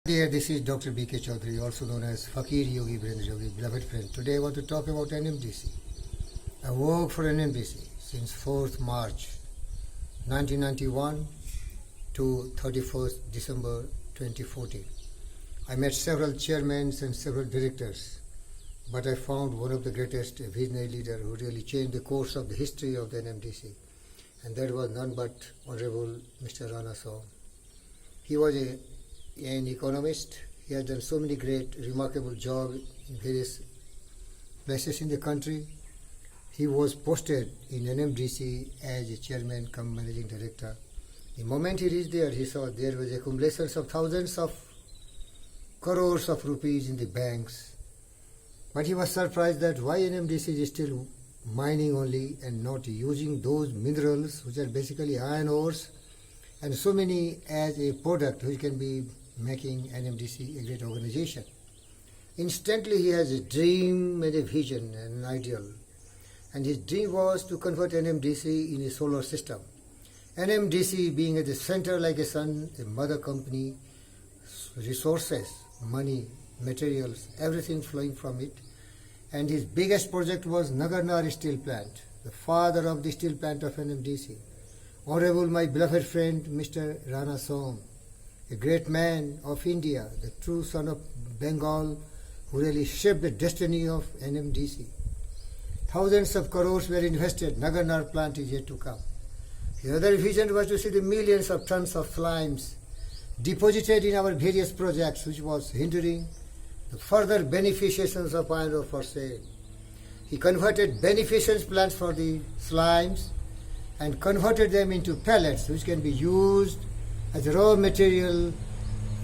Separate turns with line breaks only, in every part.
Dear, this is Dr. B.K. Chaudhary, also known as Fakir Yogi Virendra Yogi, beloved friend. Today I want to talk about NMDC. I worked for NMDC since 4th March 1991 to 31st December 2014. I met several chairmen and several directors, but I found one of the greatest visionary leader who really changed the course of the history of the NMDC, and that was none but Honorable Mr. Rana Soam. He was an economist. He has done so many great, remarkable jobs in various places in the country. He was posted in NMDC as a chairman cum managing director. The moment he reached there, he saw there was accumulations of thousands of crores of rupees in the banks. But he was surprised that why NMDC is still mining only and not using those minerals, which are basically iron ores, and so many as a product which can be making NMDC a great organization. Instantly he has a dream and a vision and an ideal. And his dream was to convert NMDC in a solar system. NMDC being at the center like a sun, a mother company, resources, money, materials, everything flowing from it. And his biggest project was Nagarnar steel plant, the father of the steel plant of NMDC. Honorable my beloved friend Mr. Rana Soam, a great man of India, the true son of Bengal, who really shaped the destiny of NMDC. Thousands of crores were invested. Nagarnar plant is yet to come. His other vision was to see the millions of tons of slimes deposited in our various projects, which was hindering the further beneficiations of iron ore for sale. He converted beneficence plants for the slimes and converted them into pellets, which can be used as raw material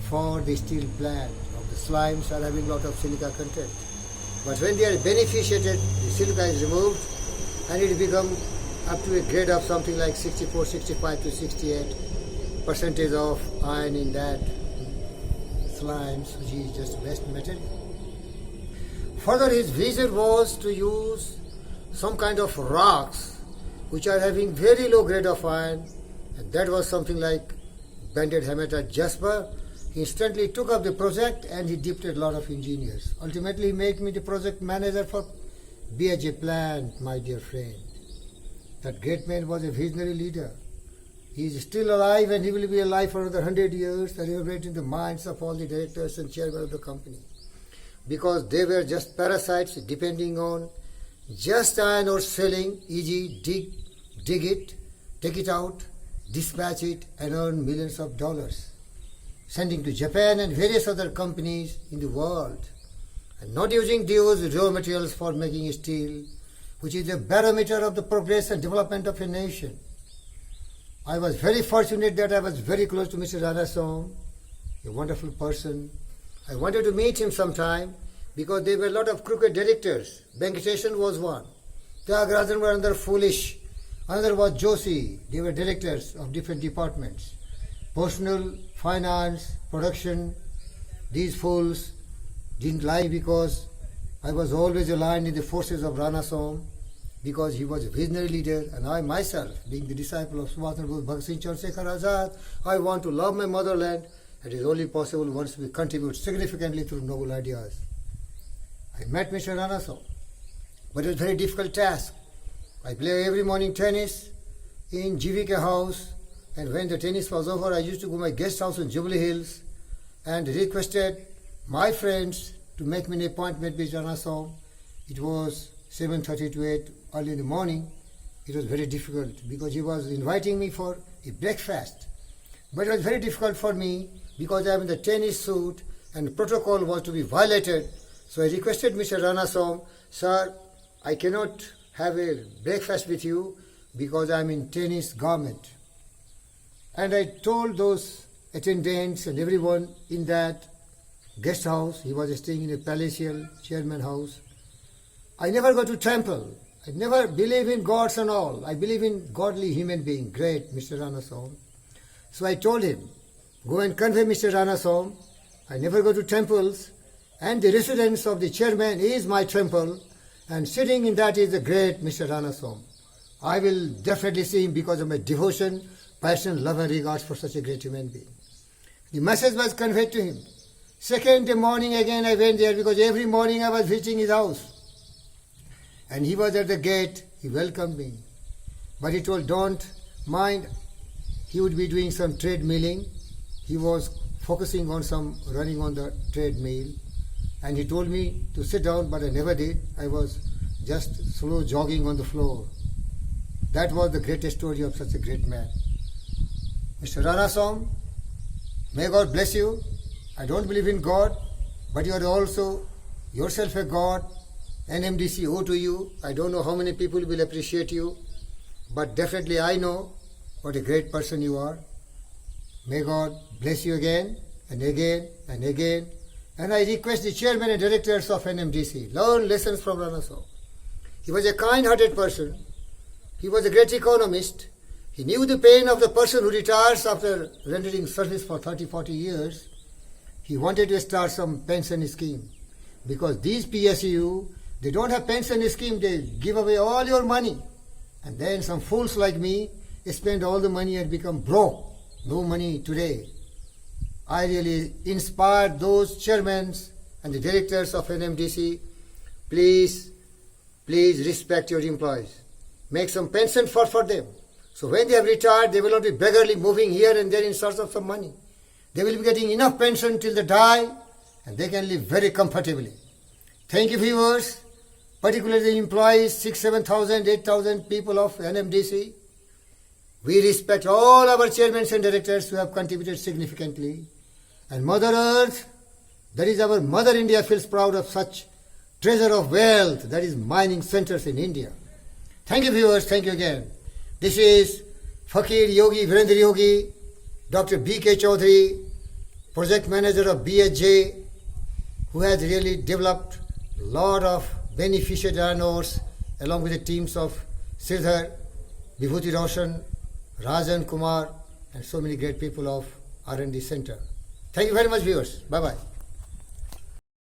for the steel plant. The slimes are having a lot of silica content. But when they are beneficiated, the silica is removed and it becomes up to a grade of something like 64, 65 to 68 percentage of iron in that slimes, which is just best material. Further, his vision was to use some kind of rocks which are having very low grade of iron, and that was something like banded hematite jasper. He instantly took up the project and he dipped a lot of engineers. Ultimately, he made me the project manager for BHA plant, my dear friend. That great man was a visionary leader. He is still alive and he will be alive for another 100 years, reverberating the minds of all the directors and chairmen of the company. Because they were just parasites depending on just iron ore selling, e.g. dig it, take it out, dispatch it and earn millions of dollars, sending to Japan and various other companies in the world, and not using those raw materials for making steel, which is a barometer of the progress and development of a nation. I was very fortunate that I was very close to Mr. Rana Soam, a wonderful person. I wanted to meet him sometime because there were a lot of crooked directors. Venkatesan was one. Tyagarajan were another foolish. Another was Joshi. They were directors of different departments. Personal, finance, production. These fools didn't like because I was always aligned in the forces of Rana Soam, because he was a visionary leader, and I myself, being the disciple of Subhash Chandra Bose, Bhagat Singh Chandrasekhar Azad, I want to love my motherland. It is only possible once we contribute significantly through noble ideas. I met Mr. Rana Soam, but it was a very difficult task. I play every morning tennis in GVK house, and when the tennis was over, I used to go to my guest house in Jubilee Hills and requested my friends to make me an appointment with Rana Soam. It was 7:30 to 8 early in the morning. It was very difficult because he was inviting me for a breakfast. But it was very difficult for me because I am in the tennis suit and protocol was to be violated. So I requested Mr. Rana Soam, sir, I cannot have a breakfast with you because I am in tennis garment. And I told those attendants and everyone in that guest house, he was staying in a palatial chairman house, I never go to temple. I never believe in gods and all. I believe in godly human being. Great, Mr. Rana Soam. So I told him, go and convey Mr. Rana Soam. I never go to temples, and the residence of the chairman is my temple, and sitting in that is the great Mr. Rana Soam. I will definitely see him because of my devotion, passion, love and regards for such a great human being. The message was conveyed to him. Second morning again I went there because every morning I was visiting his house. And he was at the gate, he welcomed me. But he told, don't mind, he would be doing some treadmilling. He was focusing on some running on the treadmill. And he told me to sit down, but I never did. I was just slow jogging on the floor. That was the greatest story of such a great man. Mr. Ranaswamy, may God bless you. I don't believe in God, but you are also yourself a God. NMDC owe to you. I don't know how many people will appreciate you, but definitely I know what a great person you are. May God bless you again and again and again. And I request the chairman and directors of NMDC, learn lessons from Ranaswamy. He was a kind-hearted person. He was a great economist. He knew the pain of the person who retires after rendering service for 30, 40 years. He wanted to start some pension scheme because these PSU, they don't have pension scheme. They give away all your money. And then some fools like me spend all the money and become broke. No money today. I really inspired those chairmen and the directors of NMDC. Please respect your employees. Make some pension for them. So when they have retired, they will not be beggarly moving here and there in search of some money. They will be getting enough pension till they die, and they can live very comfortably. Thank you, viewers, particularly the employees, 6,000, 7,000, 8,000 people of NMDC. We respect all our chairmen and directors who have contributed significantly. And Mother Earth, that is our Mother India, feels proud of such treasure of wealth, that is mining centers in India. Thank you, viewers. Thank you again. This is Fakir Yogi, Virendra Yogi, Dr. B.K. Chaudhary, project manager of BHJ, who has really developed a lot of beneficiary donors along with the teams of Sridhar, Vibhuti Roshan, Rajan Kumar, and so many great people of R&D Center. Thank you very much, viewers. Bye-bye.